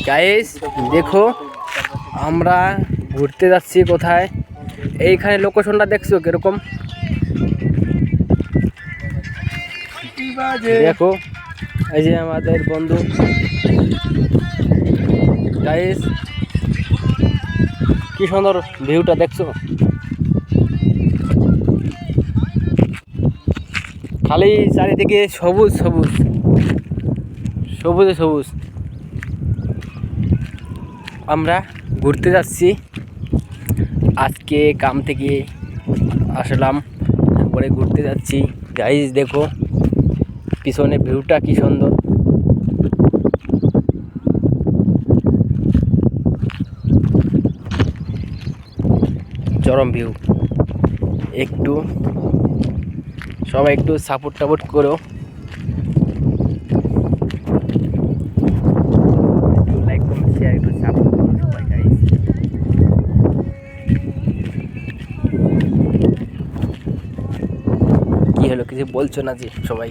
Guys দেখো আমরা ঘুরতে যাচ্ছি কোথায়। এইখানে লোকেশনটা দেখছো কিরকম, দেখো এই যে আমাদের বন্ধু। গাইস কি সুন্দর ভিউটা দেখছো, খালি চারিদিকে সবুজ সবুজ সবুজে সবুজ। আমরা ঘুরতে যাচ্ছি, আজকে কাম থেকে আসলাম, তারপরে ঘুরতে যাচ্ছি। গাইস দেখো পিছনে ভিউটা কি সুন্দর, চরম ভিউ। একটু সবাই একটু সাপোর্ট টাপোর্ট করো, একটু লাইক কমেন্ট শেয়ার একটু সাপোর্ট করো সবাই। গাইস কি হলো, কিছু বলছো না যে সবাই?